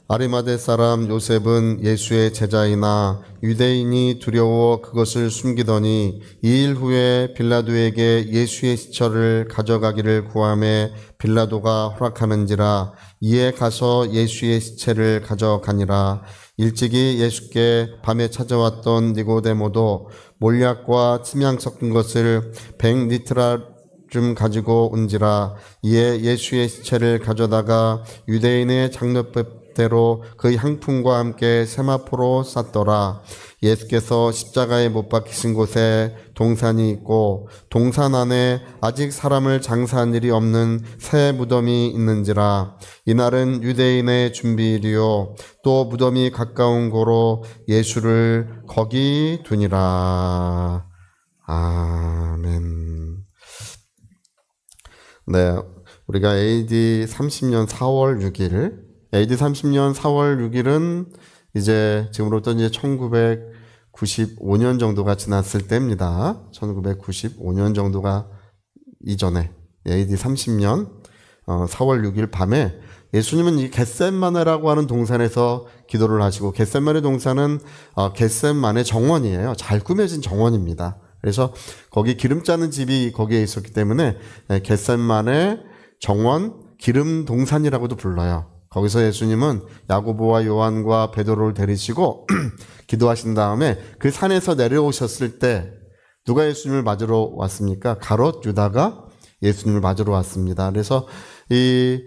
아리마대 사람 요셉은 예수의 제자이나 유대인이 두려워 그것을 숨기더니 2일 후에 빌라도에게 예수의 시체를 가져가기를 구하매 빌라도가 허락하는지라. 이에 가서 예수의 시체를 가져가니라. 일찍이 예수께 밤에 찾아왔던 니고데모도 몰약과 침향 섞은 것을 100리트라 좀 가지고 온지라. 이에 예수의 시체를 가져다가 유대인의 장로법대로 그 향품과 함께 세마포로 쌌더라. 예수께서 십자가에 못 박히신 곳에 동산이 있고 동산 안에 아직 사람을 장사한 일이 없는 새 무덤이 있는지라. 이날은 유대인의 준비일이요 또 무덤이 가까운 고로 예수를 거기 두니라. 아멘. 네, 우리가 AD 30년 4월 6일, AD 30년 4월 6일은 이제 지금으로부터 이제 1995년 정도가 지났을 때입니다. 1995년 정도가 이전에 AD 30년 4월 6일 밤에 예수님은 이 겟셋마네라고 하는 동산에서 기도를 하시고, 겟셋마네 동산은 겟셋마네 정원이에요. 잘 꾸며진 정원입니다. 그래서 거기 기름 짜는 집이 거기에 있었기 때문에 겟셋마네 정원 기름 동산이라고도 불러요. 거기서 예수님은 야고보와 요한과 베드로를 데리시고 기도하신 다음에 그 산에서 내려오셨을 때 누가 예수님을 맞으러 왔습니까? 가롯 유다가 예수님을 맞으러 왔습니다. 그래서 이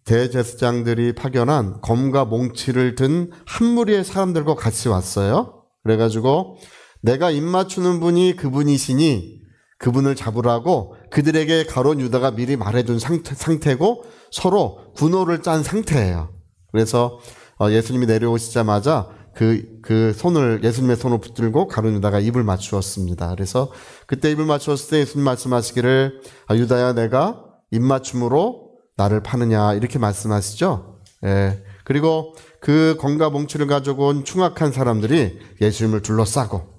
대제사장들이 파견한 검과 몽치를 든 한 무리의 사람들과 같이 왔어요. 그래가지고 내가 입맞추는 분이 그분이시니 그분을 잡으라고 그들에게 가롯 유다가 미리 말해둔 상태고 서로 군호를 짠 상태예요. 그래서 예수님이 내려오시자마자 그 손을, 예수님의 손을 붙들고 가롯 유다가 입을 맞추었습니다. 그래서 그때 입을 맞추었을 때 예수님 말씀하시기를 유다야 내가 입맞춤으로 나를 파느냐 이렇게 말씀하시죠. 예. 그리고 그 검과 몽치를 가지고 온 충악한 사람들이 예수님을 둘러싸고,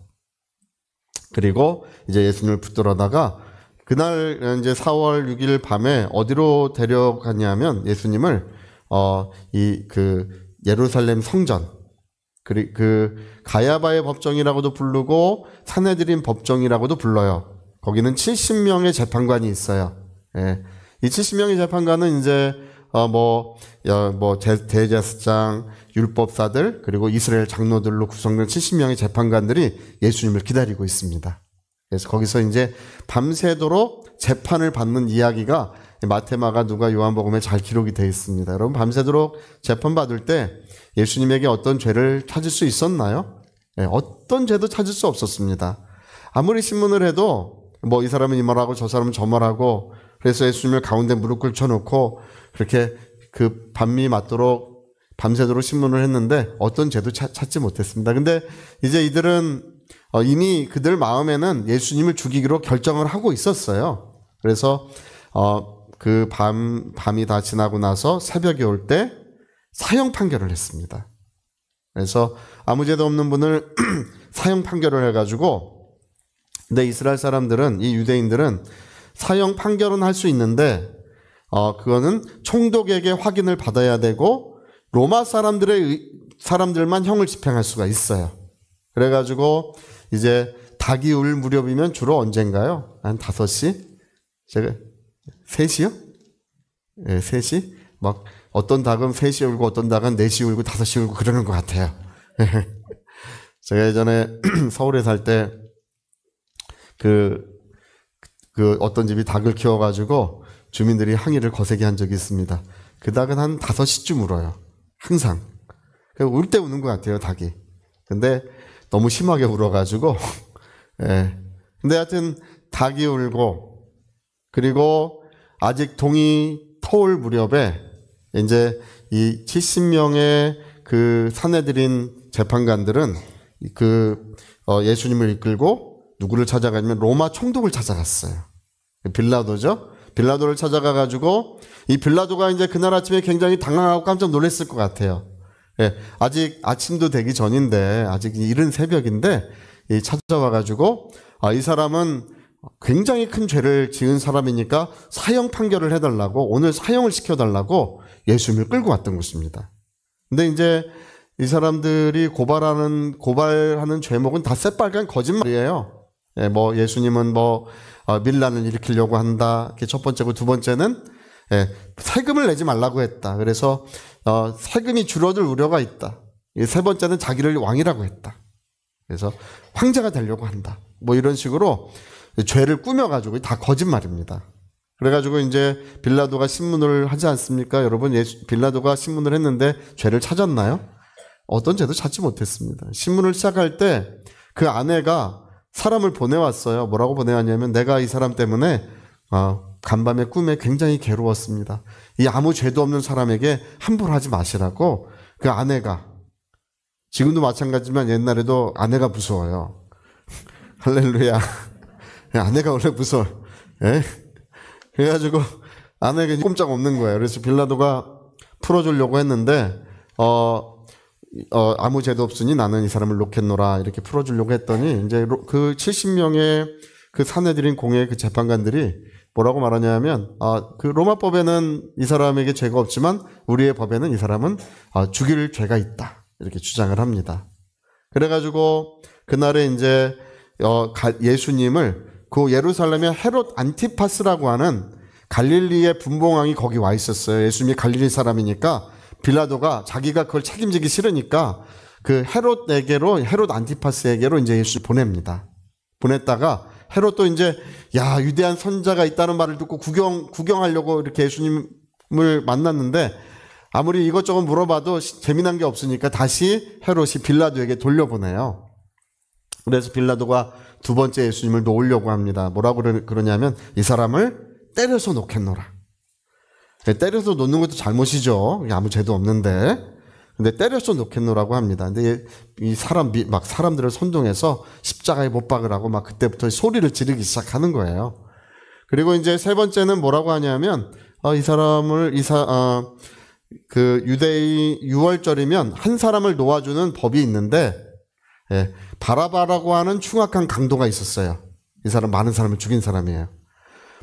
그리고 이제 예수님을 붙들어다가 그날 이제 4월 6일 밤에 어디로 데려가냐면 예수님을 예루살렘 성전, 그 가야바의 법정이라고도 부르고 산헤드린 법정이라고도 불러요. 거기는 70명의 재판관이 있어요. 예. 이 70명의 재판관은 이제 대제사장, 율법사들, 그리고 이스라엘 장로들로 구성된 70명의 재판관들이 예수님을 기다리고 있습니다. 그래서 거기서 이제 밤새도록 재판을 받는 이야기가 마태, 마가, 누가, 요한복음에 잘 기록이 되어 있습니다. 여러분, 밤새도록 재판받을 때 예수님에게 어떤 죄를 찾을 수 있었나요? 네, 어떤 죄도 찾을 수 없었습니다. 아무리 신문을 해도 이 사람은 이 말하고 저 사람은 저 말하고, 그래서 예수님을 가운데 무릎 꿇혀놓고 그렇게 그 밤이 맞도록 밤새도록 신문을 했는데 어떤 죄도 찾지 못했습니다. 근데 이제 이들은 이미 그들 마음에는 예수님을 죽이기로 결정을 하고 있었어요. 그래서 그 밤이 다 지나고 나서 새벽이 올 때 사형 판결을 했습니다. 그래서 아무 죄도 없는 분을 사형 판결을 해가지고, 근데 이스라엘 사람들은, 이 유대인들은 사형 판결은 할 수 있는데 그거는 총독에게 확인을 받아야 되고 로마 사람들만 형을 집행할 수가 있어요. 그래가지고 이제 닭이 울 무렵이면 주로 언젠가요? 한 5시? 3시요? 네, 3시? 막 어떤 닭은 3시에 울고 어떤 닭은 4시에 울고 5시에 울고 그러는 것 같아요. 제가 예전에 서울에 살 때 어떤 집이 닭을 키워가지고 주민들이 항의를 거세게 한 적이 있습니다. 그 닭은 한 5시쯤 울어요. 항상. 울 때 우는 것 같아요, 닭이. 근데 너무 심하게 울어가지고, 예. 근데 하여튼 닭이 울고, 그리고 아직 동이 터올 무렵에 이제 이 70명의 그 산헤드린 재판관들은 예수님을 이끌고 누구를 찾아가냐면 로마 총독을 찾아갔어요. 빌라도죠. 빌라도를 찾아가가지고 이 빌라도가 이제 그날 아침에 굉장히 당황하고 깜짝 놀랐을 것 같아요. 예, 아직 아침도 되기 전인데, 아직 이른 새벽인데 찾아와가지고 이 사람은 굉장히 큰 죄를 지은 사람이니까 사형 판결을 해달라고, 오늘 사형을 시켜달라고 예수님을 끌고 왔던 것입니다. 근데 이제 이 사람들이 고발하는 죄목은 다 새빨간 거짓말이에요. 예, 뭐 예수님은 밀란을 일으키려고 한다. 그게 첫 번째고, 두 번째는 세금을 내지 말라고 했다. 그래서 세금이 줄어들 우려가 있다. 세 번째는 자기를 왕이라고 했다. 그래서 황제가 되려고 한다. 뭐 이런 식으로 죄를 꾸며가지고 다 거짓말입니다. 그래가지고 이제 빌라도가 신문을 하지 않습니까? 여러분, 빌라도가 신문을 했는데 죄를 찾았나요? 어떤 죄도 찾지 못했습니다. 신문을 시작할 때 그 아내가 사람을 보내왔어요. 뭐라고 보내왔냐면, 내가 이 사람 때문에 간밤에 꿈에 굉장히 괴로웠습니다. 이 아무 죄도 없는 사람에게 함부로 하지 마시라고. 그 아내가, 지금도 마찬가지지만 옛날에도 아내가 무서워요. 할렐루야. 아내가 원래 무서워. 예? 그래가지고 아내가 꼼짝 없는 거예요. 그래서 빌라도가 풀어주려고 했는데 아무 죄도 없으니 나는 이 사람을 놓겠노라 이렇게 풀어주려고 했더니, 이제 그 70명의 그 사내들인 공회의 그 재판관들이 뭐라고 말하냐면, 그 로마법에는 이 사람에게 죄가 없지만 우리의 법에는 이 사람은 죽일 죄가 있다 이렇게 주장을 합니다. 그래가지고 그날에 이제 예수님을 그 예루살렘의 헤롯 안티파스라고 하는 갈릴리의 분봉왕이 거기 와 있었어요. 예수님이 갈릴리 사람이니까 빌라도가 자기가 그걸 책임지기 싫으니까 그 헤롯 안티파스에게로 이제 예수를 보냅니다. 보냈다가 헤롯도 이제 유대한 선자가 있다는 말을 듣고 구경하려고 이렇게 예수님을 만났는데, 아무리 이것저것 물어봐도 재미난 게 없으니까 다시 헤롯이 빌라도에게 돌려보내요. 그래서 빌라도가 두 번째 예수님을 놓으려고 합니다. 뭐라고 그러냐면, 이 사람을 때려서 놓겠노라. 때려서 놓는 것도 잘못이죠. 아무 죄도 없는데. 근데 때려서 놓겠노라고 합니다. 근데 이 사람들을 선동해서 십자가에 못 박으라고 막 그때부터 소리를 지르기 시작하는 거예요. 그리고 이제 세 번째는 뭐라고 하냐면, 이 사람을 그 유대의 유월절이면 한 사람을 놓아주는 법이 있는데, 바라바라고 하는 흉악한 강도가 있었어요. 이 사람 많은 사람을 죽인 사람이에요.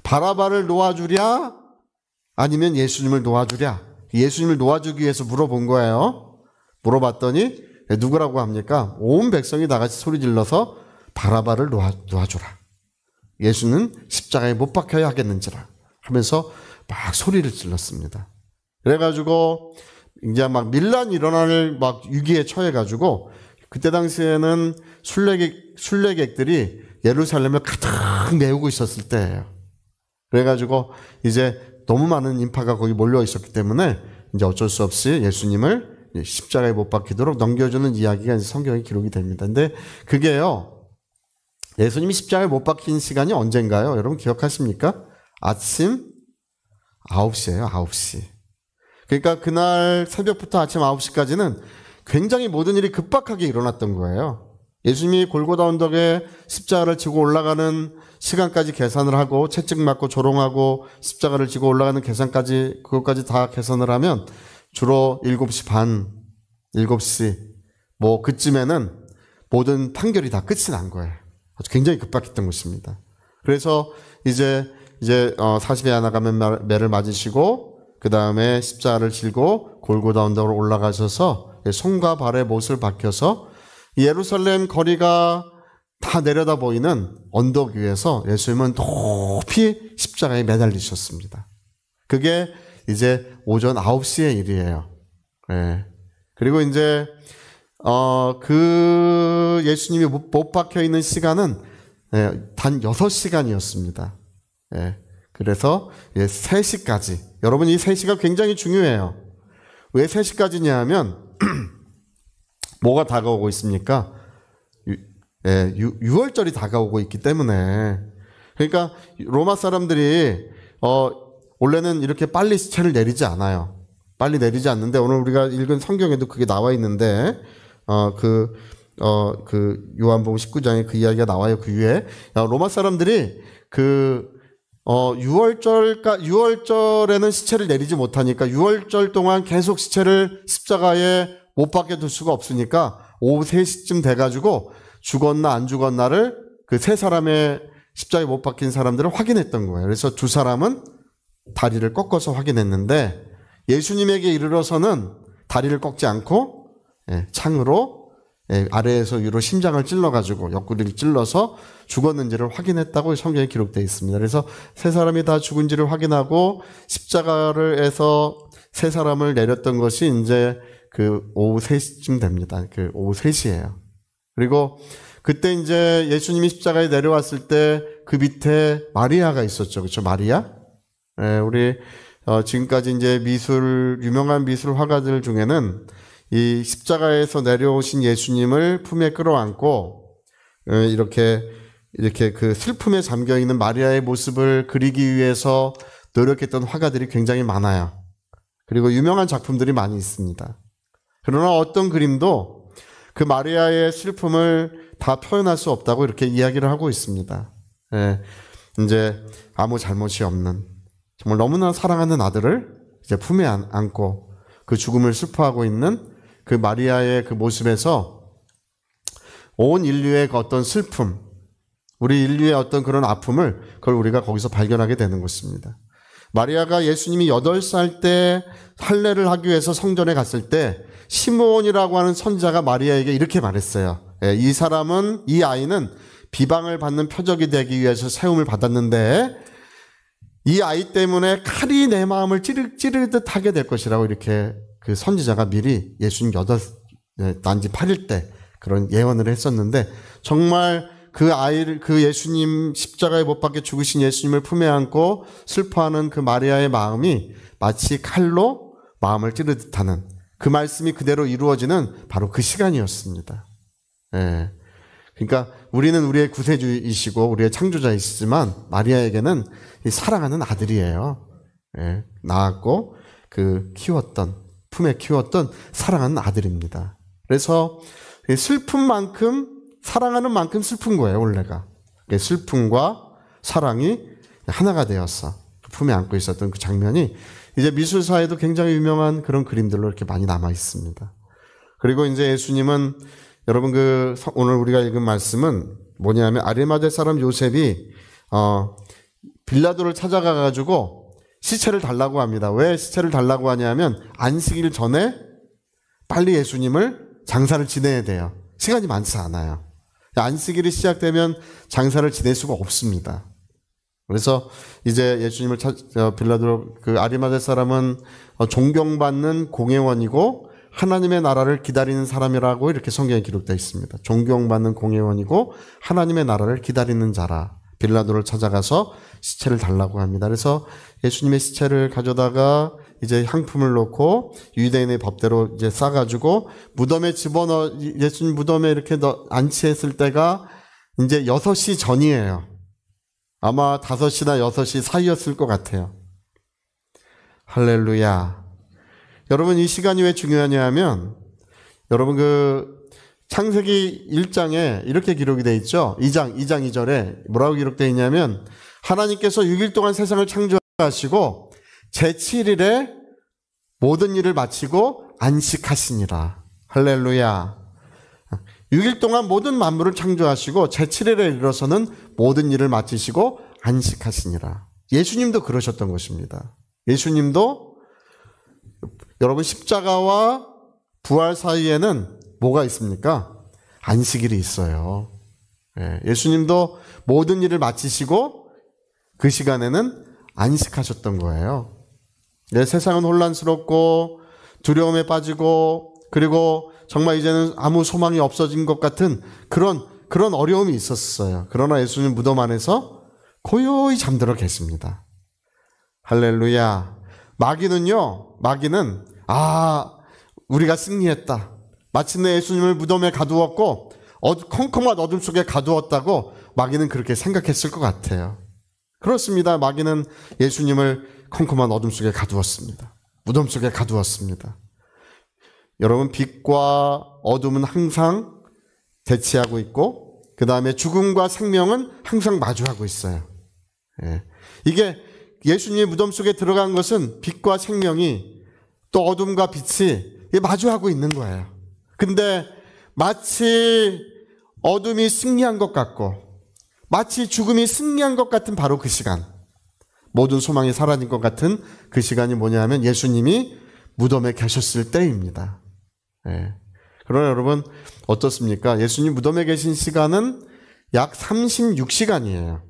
바라바를 놓아주랴 아니면 예수님을 놓아주랴. 예수님을 놓아주기 위해서 물어본 거예요. 물어봤더니 누구라고 합니까? 온 백성이 다 같이 소리 질러서 바라바를 놓아주라. 예수는 십자가에 못 박혀야 하겠는지라 하면서 막 소리를 질렀습니다. 그래가지고 이제 막 밀란이 일어날 막 위기에 처해가지고, 그때 당시에는 순례객들이 예루살렘을 가득 메우고 있었을 때예요. 그래가지고 이제 너무 많은 인파가 거기 몰려 있었기 때문에 이제 어쩔 수 없이 예수님을 십자가에 못 박히도록 넘겨주는 이야기가 이제 성경에 기록이 됩니다. 근데 그게요, 예수님이 십자가에 못 박힌 시간이 언젠가요? 여러분 기억하십니까? 아침 9시예요. 9시. 그러니까 그날 새벽부터 아침 9시까지는 굉장히 모든 일이 급박하게 일어났던 거예요. 예수님이 골고다 언덕에 십자가를 지고 올라가는 시간까지 계산을 하고, 채찍 맞고 조롱하고 십자가를 지고 올라가는 계산까지, 그것까지 다 계산을 하면 주로 7시 반, 7시 뭐 그쯤에는 모든 판결이 다 끝이 난 거예요. 아주 굉장히 급박했던 것입니다. 그래서 이제 40에 나가면 매를 맞으시고, 그 다음에 십자가를 지고 골고다 언덕으로 올라가셔서 손과 발에 못을 박혀서 예루살렘 거리가 다 내려다 보이는 언덕 위에서 예수님은 높이 십자가에 매달리셨습니다. 그게 이제 오전 9시의 일이에요. 네. 그리고 이제 그 예수님이 못 박혀 있는 시간은 단 6시간이었습니다. 그래서 3시까지. 여러분, 이 3시가 굉장히 중요해요. 왜 3시까지냐 하면 뭐가 다가오고 있습니까? 유월절이 다가오고 있기 때문에. 그러니까 로마 사람들이 원래는 이렇게 빨리 시체를 내리지 않아요. 빨리 내리지 않는데, 오늘 우리가 읽은 성경에도 그게 나와 있는데, 요한복음 19장에 그 이야기가 나와요. 그 위에 로마 사람들이 유월절에는 시체를 내리지 못하니까 유월절 동안 계속 시체를 십자가에 못 박혀 둘 수가 없으니까 오후 3시쯤 돼가지고 죽었나 안 죽었나를 그 세 사람의 십자가에 못 박힌 사람들을 확인했던 거예요. 그래서 두 사람은 다리를 꺾어서 확인했는데, 예수님에게 이르러서는 다리를 꺾지 않고 창으로 아래에서 위로 심장을 찔러가지고 옆구리를 찔러서 죽었는지를 확인했다고 성경에 기록되어 있습니다. 그래서 세 사람이 다 죽은지를 확인하고 십자가를 해서 세 사람을 내렸던 것이 이제 그 오후 3시쯤 됩니다. 그 오후 3시예요. 그리고 그때 이제 예수님이 십자가에 내려왔을 때 그 밑에 마리아가 있었죠. 그렇죠? 마리아? 우리 지금까지 이제 유명한 미술 화가들 중에는 이 십자가에서 내려오신 예수님을 품에 끌어안고 이렇게 그 슬픔에 잠겨 있는 마리아의 모습을 그리기 위해서 노력했던 화가들이 굉장히 많아요. 그리고 유명한 작품들이 많이 있습니다. 그러나 어떤 그림도 그 마리아의 슬픔을 다 표현할 수 없다고 이렇게 이야기를 하고 있습니다. 이제 아무 잘못이 없는 정말 너무나 사랑하는 아들을 이제 품에 안고 그 죽음을 슬퍼하고 있는 그 마리아의 그 모습에서 온 인류의 그 어떤 슬픔, 우리 인류의 어떤 그런 아픔을 그걸 우리가 거기서 발견하게 되는 것입니다. 마리아가 예수님이 8살 때 할례를 하기 위해서 성전에 갔을 때 시므온이라고 하는 선지자가 마리아에게 이렇게 말했어요. 이 아이는 비방을 받는 표적이 되기 위해서 세움을 받았는데 이 아이 때문에 칼이 내 마음을 찌르듯 하게 될 것이라고 이렇게 그 선지자가 미리 예수님 난지 8일 때 그런 예언을 했었는데 정말 그 예수님 십자가에 못 박혀 죽으신 예수님을 품에 안고 슬퍼하는 그 마리아의 마음이 마치 칼로 마음을 찌르듯 하는 그 말씀이 그대로 이루어지는 바로 그 시간이었습니다. 그러니까 우리는 우리의 구세주이시고 우리의 창조자이시지만 마리아에게는 사랑하는 아들이에요. 낳았고 품에 키웠던 사랑하는 아들입니다. 그래서 사랑하는 만큼 슬픈 거예요, 원래가. 슬픔과 사랑이 하나가 되어서 품에 안고 있었던 그 장면이 이제 미술사에도 굉장히 유명한 그런 그림들로 이렇게 많이 남아 있습니다. 그리고 이제 예수님은 여러분 오늘 우리가 읽은 말씀은 뭐냐면 아리마대 사람 요셉이 빌라도를 찾아가 가지고 시체를 달라고 합니다. 왜 시체를 달라고 하냐면 안식일 전에 빨리 예수님을 장사를 지내야 돼요. 시간이 많지 않아요. 안식일이 시작되면 장사를 지낼 수가 없습니다. 그래서 이제 예수님을 빌라도 그 아리마대 사람은 존경받는 공회원이고 하나님의 나라를 기다리는 사람이라고 이렇게 성경에 기록되어 있습니다. 존경받는 공회원이고 하나님의 나라를 기다리는 자라. 빌라도를 찾아가서 시체를 달라고 합니다. 그래서 예수님의 시체를 가져다가 이제 향품을 넣고 유대인의 법대로 이제 싸가지고 무덤에 예수님 무덤에 이렇게 안치했을 때가 이제 6시 전이에요. 아마 5시나 6시 사이였을 것 같아요. 할렐루야. 여러분 이 시간이 왜 중요하냐 하면 여러분 창세기 1장에 이렇게 기록이 되어 있죠. 2장 2절에 뭐라고 기록되어 있냐면 하나님께서 6일 동안 세상을 창조하시고 제7일에 모든 일을 마치고 안식하시니라. 할렐루야. 6일 동안 모든 만물을 창조하시고 제7일에 이르러서는 모든 일을 마치시고 안식하시니라. 예수님도 그러셨던 것입니다. 예수님도 여러분 십자가와 부활 사이에는 뭐가 있습니까? 안식일이 있어요. 예수님도 모든 일을 마치시고 그 시간에는 안식하셨던 거예요. 세상은 혼란스럽고 두려움에 빠지고 그리고 정말 이제는 아무 소망이 없어진 것 같은 그런 어려움이 있었어요. 그러나 예수님 무덤 안에서 고요히 잠들어 계십니다. 할렐루야. 마귀는 우리가 승리했다. 마침내 예수님을 무덤에 가두었고 컴컴한 어둠 속에 가두었다고 마귀는 그렇게 생각했을 것 같아요. 그렇습니다. 마귀는 예수님을 컴컴한 어둠 속에 가두었습니다. 무덤 속에 가두었습니다. 여러분 빛과 어둠은 항상 대치하고 있고 그 다음에 죽음과 생명은 항상 마주하고 있어요. 이게 예수님의 무덤 속에 들어간 것은 빛과 생명이 또 어둠과 빛이 마주하고 있는 거예요. 근데 마치 어둠이 승리한 것 같고 마치 죽음이 승리한 것 같은 바로 그 시간, 모든 소망이 사라진 것 같은 그 시간이 뭐냐 하면 예수님이 무덤에 계셨을 때입니다. 예. 그러나 여러분 어떻습니까? 예수님 무덤에 계신 시간은 약 36시간이에요.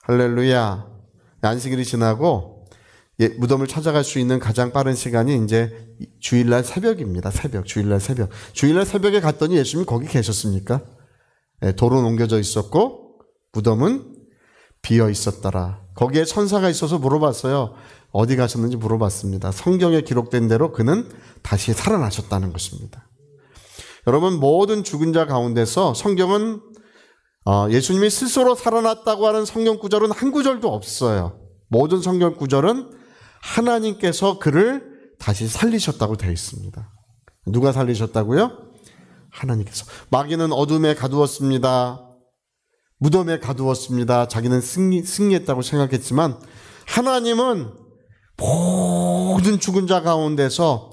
할렐루야. 안식일이 지나고 무덤을 찾아갈 수 있는 가장 빠른 시간이 이제 주일날 새벽입니다. 주일날 새벽. 주일날 새벽에 갔더니 예수님이 거기 계셨습니까? 예, 돌은 옮겨져 있었고 무덤은 비어 있었더라. 거기에 천사가 있어서 물어봤어요. 어디 가셨는지 물어봤습니다. 성경에 기록된 대로 그는 다시 살아나셨다는 것입니다. 여러분 모든 죽은 자 가운데서 성경은 예수님이 스스로 살아났다고 하는 성경 구절은 한 구절도 없어요. 모든 성경 구절은 하나님께서 그를 다시 살리셨다고 되어 있습니다. 누가 살리셨다고요? 하나님께서. 마귀는 어둠에 가두었습니다. 무덤에 가두었습니다. 자기는 승리했다고 생각했지만 하나님은 모든 죽은 자 가운데서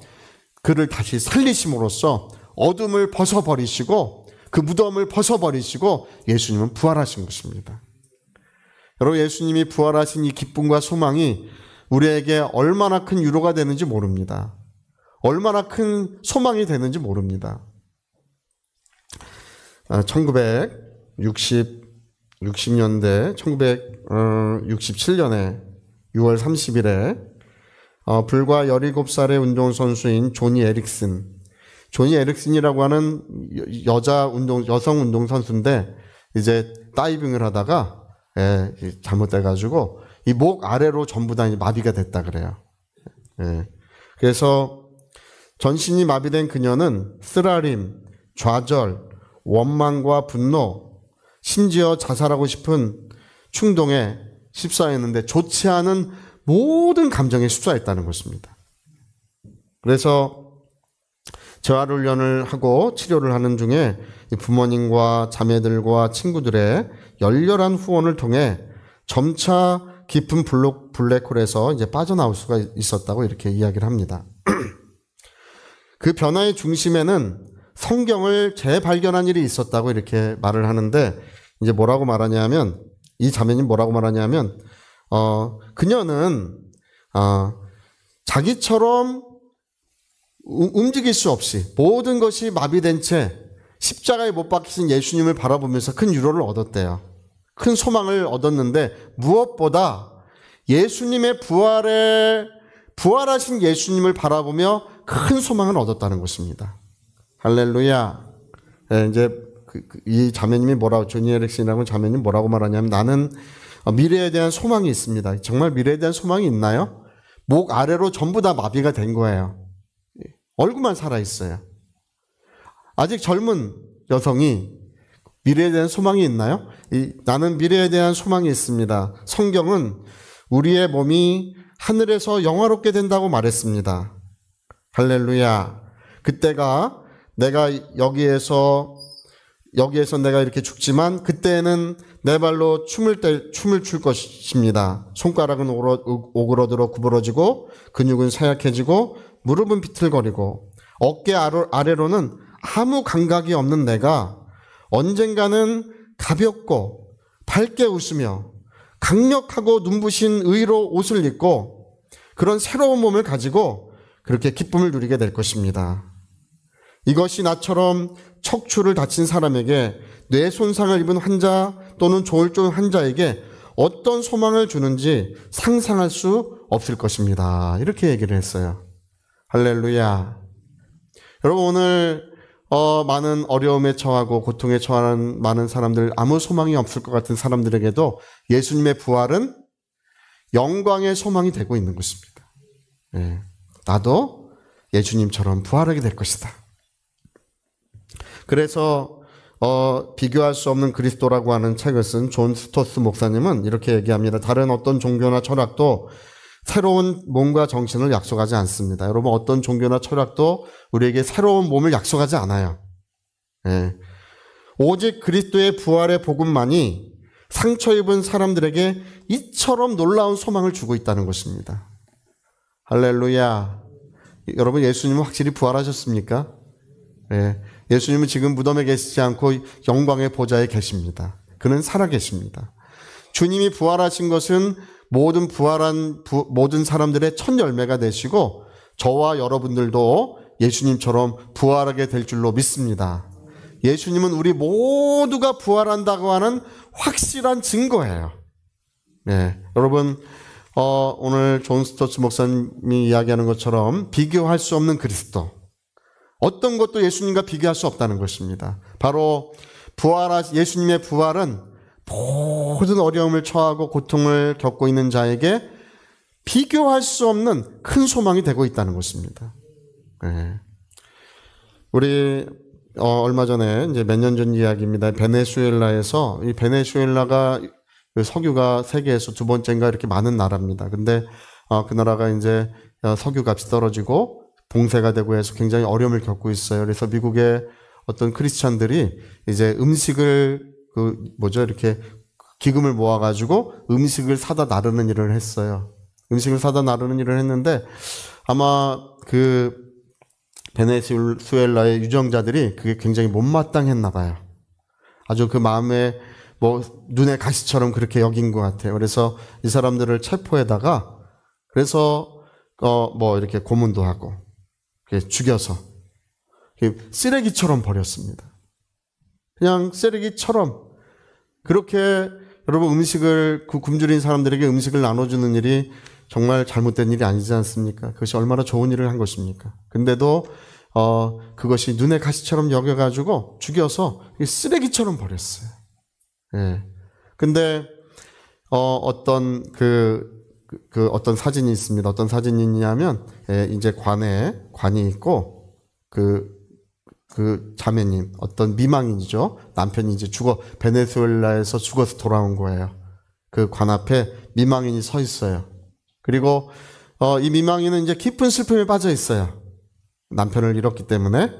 그를 다시 살리심으로써 어둠을 벗어버리시고 그 무덤을 벗어버리시고 예수님은 부활하신 것입니다. 여러분 예수님이 부활하신 이 기쁨과 소망이 우리에게 얼마나 큰 위로가 되는지 모릅니다. 얼마나 큰 소망이 되는지 모릅니다. 1960년대 1967년에 6월 30일에 불과 17살의 운동선수인 조니 에릭슨이라고 하는 여성 운동선수인데 이제 다이빙을 하다가 잘못돼가지고 이 목 아래로 전부 다 마비가 됐다 그래요. 그래서 전신이 마비된 그녀는 쓰라림, 좌절, 원망과 분노, 심지어 자살하고 싶은 충동에 휩싸였는데 좋지 않은 모든 감정에 휩싸였다는 것입니다. 그래서 재활훈련을 하고 치료를 하는 중에 부모님과 자매들과 친구들의 열렬한 후원을 통해 점차 깊은 블랙홀에서 이제 빠져나올 수가 있었다고 이렇게 이야기를 합니다. 그 변화의 중심에는 성경을 재발견한 일이 있었다고 이렇게 말을 하는데 이제 뭐라고 말하냐면 이 자매님 뭐라고 말하냐면 그녀는 자기처럼 움직일 수 없이 모든 것이 마비된 채 십자가에 못 박히신 예수님을 바라보면서 큰 위로를 얻었대요. 큰 소망을 얻었는데 무엇보다 예수님의 부활하신 예수님을 바라보며 큰 소망을 얻었다는 것입니다. 할렐루야. 이제 이 자매님이 조니 에릭슨이라고 자매님 뭐라고 말하냐면 나는 미래에 대한 소망이 있습니다. 정말 미래에 대한 소망이 있나요? 목 아래로 전부 다 마비가 된 거예요. 얼굴만 살아있어요. 아직 젊은 여성이 미래에 대한 소망이 있나요? 나는 미래에 대한 소망이 있습니다. 성경은 우리의 몸이 하늘에서 영화롭게 된다고 말했습니다. 할렐루야. 그때가 내가 여기에서 내가 이렇게 죽지만 그때는 내 발로 춤을 출 것입니다. 손가락은 오그러들어 구부러지고 근육은 사약해지고 무릎은 비틀거리고 어깨 아래로는 아무 감각이 없는 내가 언젠가는 가볍고 밝게 웃으며 강력하고 눈부신 의로 옷을 입고 그런 새로운 몸을 가지고 그렇게 기쁨을 누리게 될 것입니다. 이것이 나처럼 척추를 다친 사람에게 뇌 손상을 입은 환자 또는 조울증 환자에게 어떤 소망을 주는지 상상할 수 없을 것입니다. 이렇게 얘기를 했어요. 할렐루야. 여러분 오늘 많은 어려움에 처하고 고통에 처하는 많은 사람들, 아무 소망이 없을 것 같은 사람들에게도 예수님의 부활은 영광의 소망이 되고 있는 것입니다. 나도 예수님처럼 부활하게 될 것이다. 그래서 비교할 수 없는 그리스도라고 하는 책을 쓴 존 스토스 목사님은 이렇게 얘기합니다. 다른 어떤 종교나 철학도 새로운 몸과 정신을 약속하지 않습니다. 여러분 어떤 종교나 철학도 우리에게 새로운 몸을 약속하지 않아요. 오직 그리스도의 부활의 복음만이 상처 입은 사람들에게 이처럼 놀라운 소망을 주고 있다는 것입니다. 할렐루야. 여러분 예수님은 확실히 부활하셨습니까? 예수님은 지금 무덤에 계시지 않고 영광의 보좌에 계십니다. 그는 살아계십니다. 주님이 부활하신 것은 모든 사람들의 첫 열매가 되시고 저와 여러분들도 예수님처럼 부활하게 될 줄로 믿습니다. 예수님은 우리 모두가 부활한다고 하는 확실한 증거예요. 네, 여러분 오늘 존 스토츠 목사님이 이야기하는 것처럼 비교할 수 없는 그리스도, 어떤 것도 예수님과 비교할 수 없다는 것입니다. 바로 예수님의 부활은 모든 어려움을 처하고 고통을 겪고 있는 자에게 비교할 수 없는 큰 소망이 되고 있다는 것입니다. 네. 우리 얼마 전에 이제 몇 년 전 이야기입니다. 베네수엘라에서, 이 베네수엘라가 석유가 세계에서 두 번째인가 이렇게 많은 나라입니다. 근데 그 나라가 이제 석유 값이 떨어지고 봉쇄가 되고 해서 굉장히 어려움을 겪고 있어요. 그래서 미국의 어떤 크리스찬들이 이제 음식을 이렇게 기금을 모아가지고 음식을 사다 나르는 일을 했어요. 음식을 사다 나르는 일을 했는데 아마 그 베네수엘라의 유정자들이 그게 굉장히 못마땅했나 봐요. 아주 그 마음에 눈에 가시처럼 그렇게 여긴 것 같아요. 그래서 이 사람들을 체포해다가 그래서 이렇게 고문도 하고 죽여서 쓰레기처럼 버렸습니다. 그냥 쓰레기처럼 그렇게 여러분 음식을 굶주린 사람들에게 음식을 나눠주는 일이 정말 잘못된 일이 아니지 않습니까? 그것이 얼마나 좋은 일을 한 것입니까? 근데도 그것이 눈에 가시처럼 여겨가지고 죽여서 쓰레기처럼 버렸어요. 예. 근데 어떤 어떤 사진이 있습니다. 어떤 사진이 있냐면 이제 관이 있고 그 자매님, 어떤 미망인이죠. 남편이 이제 베네수엘라에서 죽어서 돌아온 거예요. 그 관 앞에 미망인이 서 있어요. 그리고 이 미망인은 이제 깊은 슬픔에 빠져 있어요. 남편을 잃었기 때문에,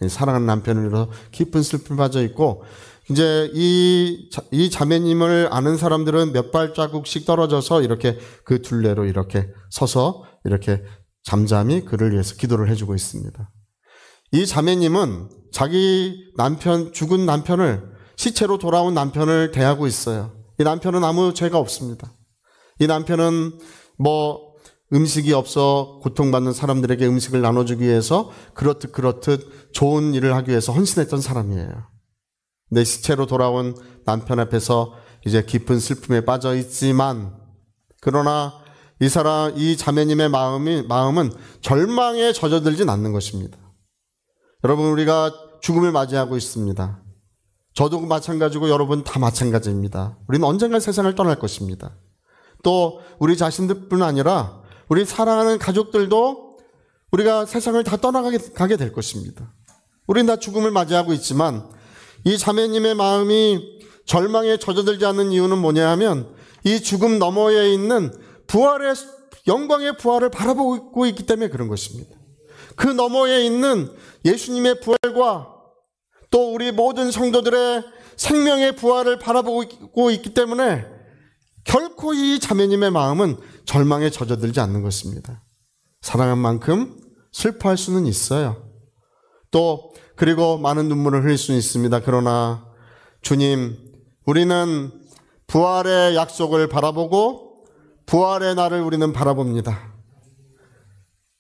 사랑하는 남편을 잃어서 깊은 슬픔에 빠져 있고, 이제 이 자매님을 아는 사람들은 몇 발자국씩 떨어져서 이렇게 그 둘레로 이렇게 서서 이렇게 잠잠히 그를 위해서 기도를 해주고 있습니다. 이 자매님은 자기 죽은 남편을, 시체로 돌아온 남편을 대하고 있어요. 이 남편은 아무 죄가 없습니다. 이 남편은 음식이 없어 고통받는 사람들에게 음식을 나눠주기 위해서 그렇듯 좋은 일을 하기 위해서 헌신했던 사람이에요. 내 시체로 돌아온 남편 앞에서 이제 깊은 슬픔에 빠져 있지만, 그러나 이 자매님의 마음은 절망에 젖어들진 않는 것입니다. 여러분, 우리가 죽음을 맞이하고 있습니다. 저도 마찬가지고 여러분 다 마찬가지입니다. 우리는 언젠가 세상을 떠날 것입니다. 또 우리 자신들뿐 아니라 우리 사랑하는 가족들도 우리가 세상을 다 떠나가게 될 것입니다. 우리는 다 죽음을 맞이하고 있지만 이 자매님의 마음이 절망에 젖어들지 않는 이유는 뭐냐 하면 이 죽음 너머에 있는 영광의 부활을 바라보고 있기 때문에 그런 것입니다. 그 너머에 있는 예수님의 부활과 또 우리 모든 성도들의 생명의 부활을 바라보고 있기 때문에 결코 이 자매님의 마음은 절망에 젖어들지 않는 것입니다. 사랑한 만큼 슬퍼할 수는 있어요. 또 그리고 많은 눈물을 흘릴 수는 있습니다. 그러나 주님, 우리는 부활의 약속을 바라보고 부활의 날을 우리는 바라봅니다.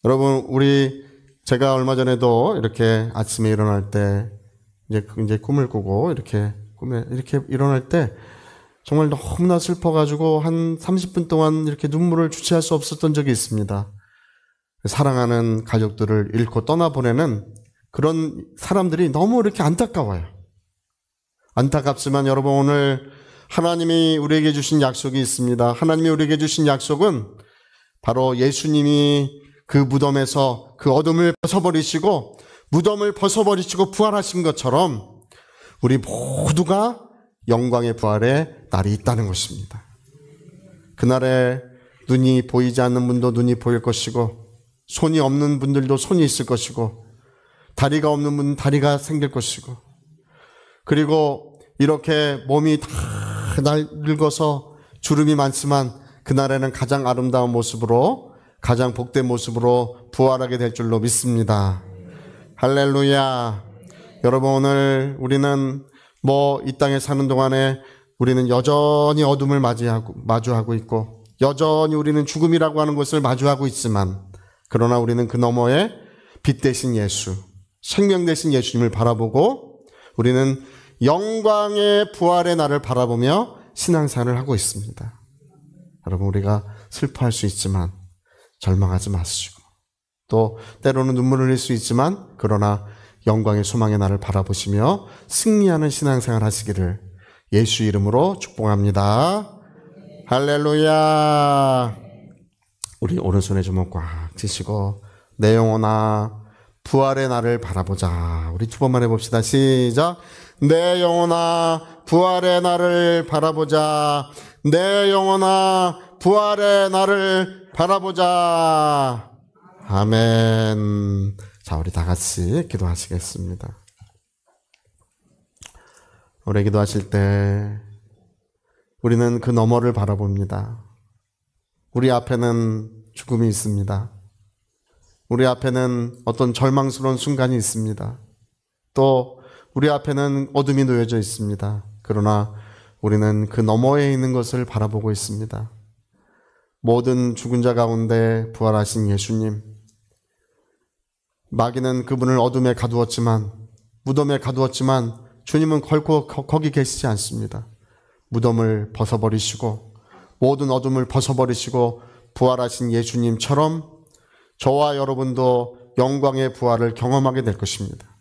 여러분, 제가 얼마 전에도 이렇게 아침에 일어날 때 이제 꿈을 꾸고 이렇게 일어날 때 정말 너무나 슬퍼가지고 한 30분 동안 이렇게 눈물을 주체할 수 없었던 적이 있습니다. 사랑하는 가족들을 잃고 떠나보내는 그런 사람들이 너무 이렇게 안타까워요. 안타깝지만 여러분, 오늘 하나님이 우리에게 주신 약속이 있습니다. 하나님이 우리에게 주신 약속은 바로 예수님이 그 무덤에서 그 어둠을 벗어버리시고 무덤을 벗어버리시고 부활하신 것처럼 우리 모두가 영광의 부활의 날이 있다는 것입니다. 그날에 눈이 보이지 않는 분도 눈이 보일 것이고, 손이 없는 분들도 손이 있을 것이고, 다리가 없는 분은 다리가 생길 것이고, 그리고 이렇게 몸이 다 늙어서 주름이 많지만 그날에는 가장 아름다운 모습으로, 가장 복된 모습으로 부활하게 될 줄로 믿습니다. 할렐루야. 여러분, 오늘 우리는 이 땅에 사는 동안에 우리는 여전히 어둠을 마주하고 있고, 여전히 우리는 죽음이라고 하는 것을 마주하고 있지만, 그러나 우리는 그 너머에 빛 되신 예수, 생명 되신 예수님을 바라보고 우리는 영광의 부활의 날을 바라보며 신앙생활을 하고 있습니다. 여러분, 우리가 슬퍼할 수 있지만 절망하지 마시고, 또 때로는 눈물을 흘릴 수 있지만 그러나 영광의 소망의 날을 바라보시며 승리하는 신앙생활 하시기를 예수 이름으로 축복합니다. 할렐루야. 우리 오른손에 주먹 꽉 쥐시고 내 영혼아 부활의 날을 바라보자. 우리 두 번만 해봅시다. 시작. 내 영혼아 부활의 날을 바라보자. 내 영혼아 부활의 날을 바라보자. 아멘. 자, 우리 다 같이 기도하시겠습니다. 우리 기도하실 때 우리는 그 너머를 바라봅니다. 우리 앞에는 죽음이 있습니다. 우리 앞에는 어떤 절망스러운 순간이 있습니다. 또 우리 앞에는 어둠이 놓여져 있습니다. 그러나 우리는 그 너머에 있는 것을 바라보고 있습니다. 모든 죽은 자 가운데 부활하신 예수님, 마귀는 그분을 어둠에 가두었지만, 무덤에 가두었지만 주님은 결코 거기 계시지 않습니다. 무덤을 벗어버리시고 모든 어둠을 벗어버리시고 부활하신 예수님처럼 저와 여러분도 영광의 부활을 경험하게 될 것입니다.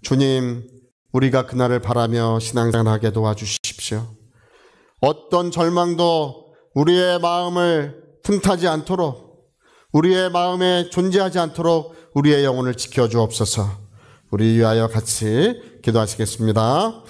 주님, 우리가 그날을 바라며 신앙생활하게 도와주십시오. 어떤 절망도 우리의 마음을 틈타지 않도록, 우리의 마음에 존재하지 않도록 우리의 영혼을 지켜주옵소서. 우리 위하여 같이 기도하시겠습니다.